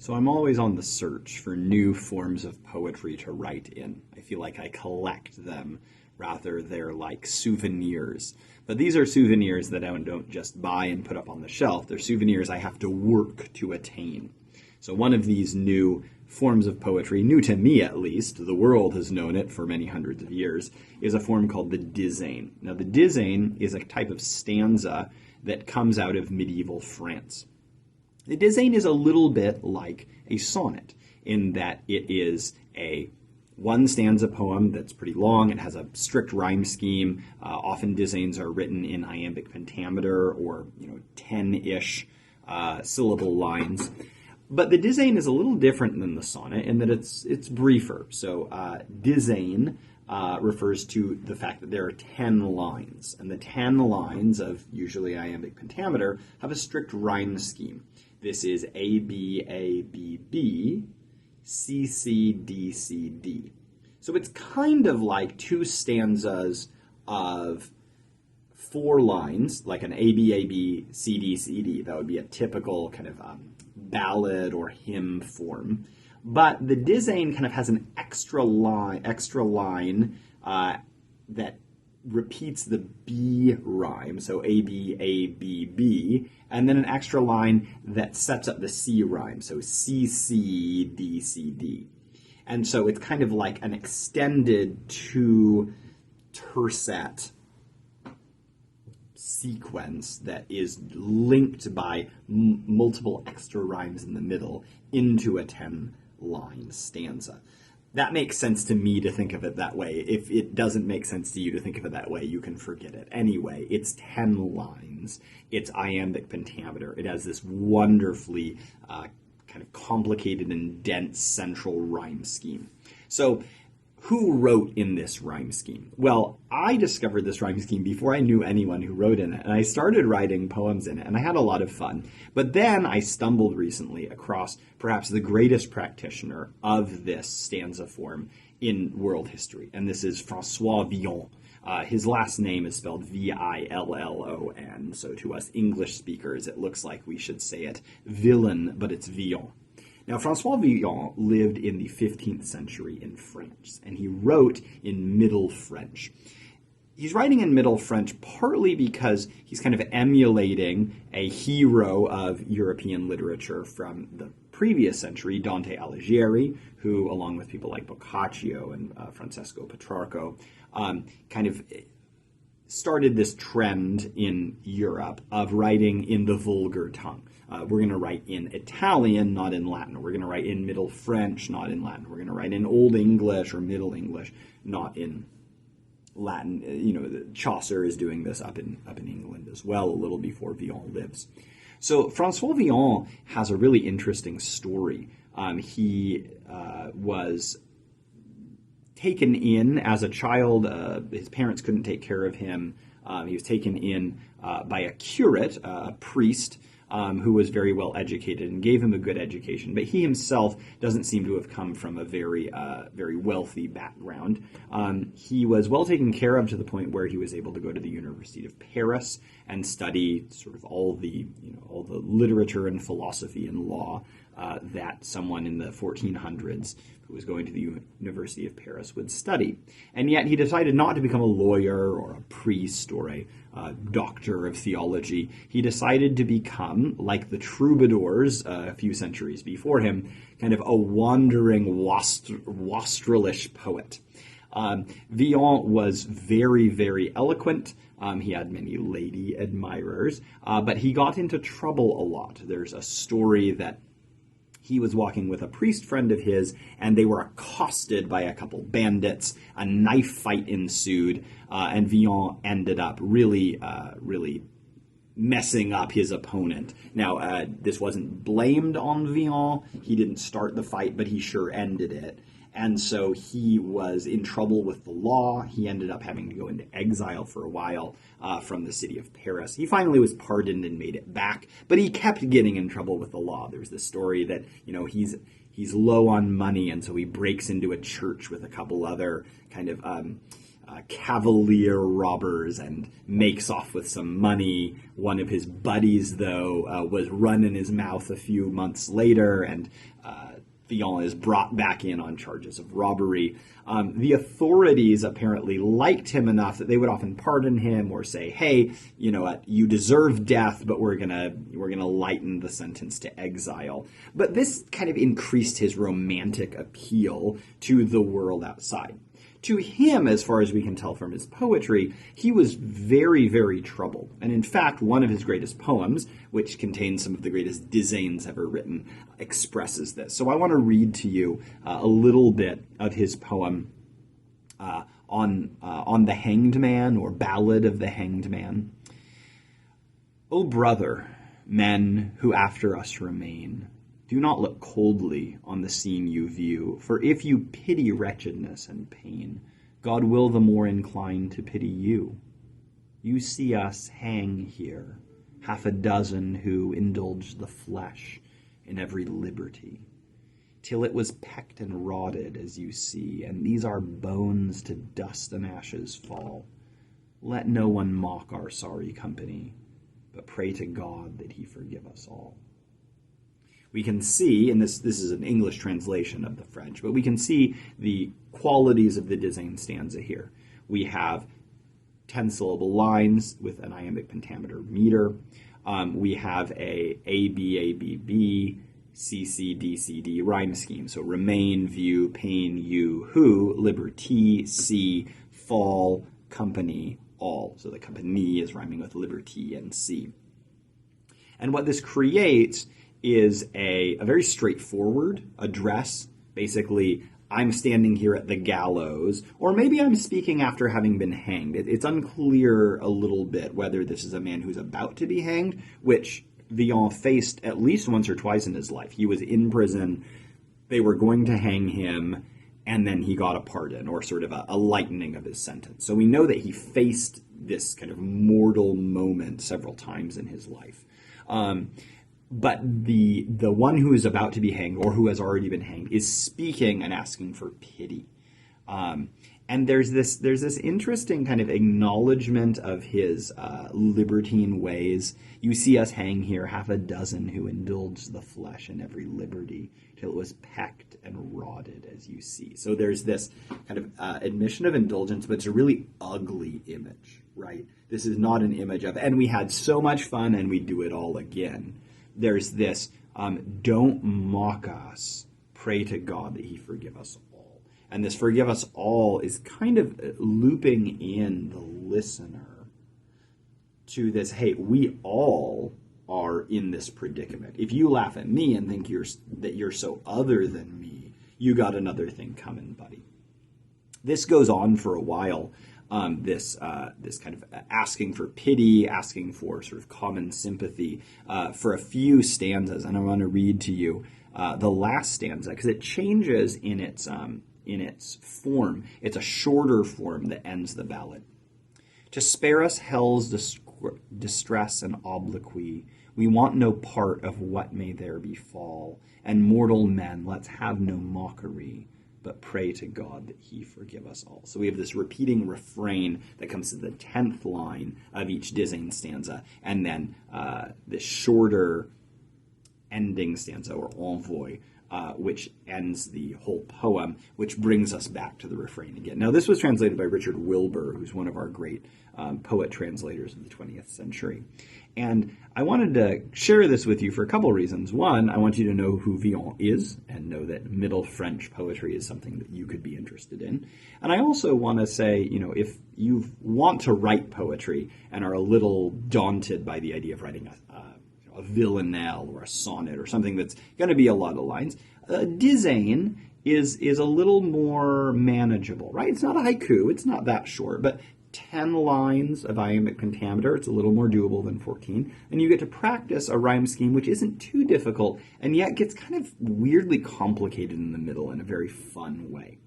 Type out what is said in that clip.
So I'm always on the search for new forms of poetry to write in. I feel like I collect them rather they're like souvenirs. But these are souvenirs that I don't just buy and put up on the shelf. They're souvenirs I have to work to attain. So one of these new forms of poetry, new to me at least, the world has known it for many hundreds of years, is a form called the Dizain. Now the Dizain is a type of stanza that comes out of medieval France. The Dizain is a little bit like a sonnet in that it is a one stanza poem that's pretty long. It has a strict rhyme scheme. Often Dizains are written in iambic pentameter or 10-ish syllable lines. But the Dizain is a little different than the sonnet in that it's briefer. So Dizain refers to the fact that there are 10 lines, and the 10 lines of usually iambic pentameter have a strict rhyme scheme. This is A, B, A, B, B, C, C, D, C, D. So it's kind of like two stanzas of 4 lines, like an A, B, A, B, C, D, C, D. That would be a typical kind of ballad or hymn form. But the Dizain kind of has an extra line that repeats the B rhyme, so A, B, A, B, B, and then an extra line that sets up the C rhyme, so C, C, D, C, D. And so it's kind of like an extended 2-tercet sequence that is linked by multiple extra rhymes in the middle into a 10-line stanza. That makes sense to me to think of it that way. If it doesn't make sense to you to think of it that way, you can forget it. Anyway, it's 10 lines. It's iambic pentameter. It has this wonderfully kind of complicated and dense central rhyme scheme. So who wrote in this rhyme scheme? Well, I discovered this rhyme scheme before I knew anyone who wrote in it, and I started writing poems in it, and I had a lot of fun. But then I stumbled recently across perhaps the greatest practitioner of this stanza form in world history, and this is Francois Villon. His last name is spelled Villon, so to us English speakers, it looks like we should say it Villon, but it's Villon. Now, Francois Villon lived in the 15th century in France, and he wrote in Middle French. He's writing in Middle French partly because he's kind of emulating a hero of European literature from the previous century, Dante Alighieri, who, along with people like Boccaccio and Francesco Petrarco, kind of started this trend in Europe of writing in the vulgar tongue. We're going to write in Italian, not in Latin. We're going to write in Middle French, not in Latin. We're going to write in Old English or Middle English, not in Latin. Chaucer is doing this up in England as well, a little before Villon lives. So Francois Villon has a really interesting story. He was taken in as a child. His parents couldn't take care of him. He was taken in by a curate, a priest, who was very well educated and gave him a good education. But he himself doesn't seem to have come from a very wealthy background. He was well taken care of to the point where he was able to go to the University of Paris and study sort of all the literature and philosophy and law that someone in the 1400s who was going to the University of Paris would study. And yet he decided not to become a lawyer or a priest or a doctor of theology. He decided to become, like the troubadours a few centuries before him, kind of a wandering wastrelish poet. Villon was very, very eloquent. He had many lady admirers, but he got into trouble a lot. There's a story that he was walking with a priest friend of his, and they were accosted by a couple bandits. A knife fight ensued, and Villon ended up really messing up his opponent. Now, this wasn't blamed on Villon. He didn't start the fight, but he sure ended it. And so he was in trouble with the law. He ended up having to go into exile for a while from the city of Paris. He finally was pardoned and made it back, but he kept getting in trouble with the law. There's this story that, he's low on money, and so he breaks into a church with a couple other kind of cavalier robbers and makes off with some money. One of his buddies, though, was run in his mouth a few months later, and Villon is brought back in on charges of robbery. The authorities apparently liked him enough that they would often pardon him or say, "Hey, you know what? You deserve death, but we're gonna lighten the sentence to exile." But this kind of increased his romantic appeal to the world outside. To him, as far as we can tell from his poetry, he was very, very troubled. And in fact, one of his greatest poems, which contains some of the greatest Dizains ever written, expresses this. So I want to read to you a little bit of his poem on the Hanged Man, or Ballad of the Hanged Man. O brother, men who after us remain, do not look coldly on the scene you view, for if you pity wretchedness and pain, God will the more incline to pity you. You see us hang here, half a dozen who indulged the flesh in every liberty, till it was pecked and rotted, as you see, and these our bones to dust and ashes fall. Let no one mock our sorry company, but pray to God that he forgive us all. We can see, and this is an English translation of the French, but we can see the qualities of the Dizain stanza here. We have 10-syllable lines with an iambic pentameter meter. We have a A-B-A-B-B, C-C-D-C-D rhyme scheme. So remain, view, pain, you, who, liberty, see, fall, company, all. So the company is rhyming with liberty and see. And what this creates is a very straightforward address. Basically, I'm standing here at the gallows, or maybe I'm speaking after having been hanged. It's unclear a little bit whether this is a man who's about to be hanged, which Villon faced at least once or twice in his life. He was in prison, they were going to hang him, and then he got a pardon, or sort of a lightening of his sentence. So we know that he faced this kind of mortal moment several times in his life. But the one who is about to be hanged, or who has already been hanged, is speaking and asking for pity. And there's this interesting kind of acknowledgement of his libertine ways. You see us hang here, half a dozen who indulged the flesh in every liberty, till it was pecked and rotted, as you see. So there's this kind of admission of indulgence, but it's a really ugly image, right? This is not an image of, and we had so much fun and we do it all again. There's this, don't mock us, pray to God that he forgive us all. And this forgive us all is kind of looping in the listener to this, hey, we all are in this predicament. If you laugh at me and think that you're so other than me, you got another thing coming, buddy. This goes on for a while. This kind of asking for pity, asking for sort of common sympathy for a few stanzas, and I want to read to you the last stanza because it changes in its form. It's a shorter form that ends the ballad. To spare us hell's distress and obloquy, we want no part of what may there befall, and mortal men, let's have no mockery, but pray to God that he forgive us all. So we have this repeating refrain that comes to the 10th line of each Dizain stanza, and then this shorter ending stanza, or envoi, which ends the whole poem, which brings us back to the refrain again. Now, this was translated by Richard Wilbur, who's one of our great poet translators of the 20th century. And I wanted to share this with you for a couple reasons. One, I want you to know who Villon is and know that Middle French poetry is something that you could be interested in. And I also want to say, if you want to write poetry and are a little daunted by the idea of writing a villanelle or a sonnet or something that's going to be a lot of lines, Dizain is a little more manageable, right? It's not a haiku, it's not that short, but 10 lines of iambic pentameter, it's a little more doable than 14, and you get to practice a rhyme scheme which isn't too difficult and yet gets kind of weirdly complicated in the middle in a very fun way.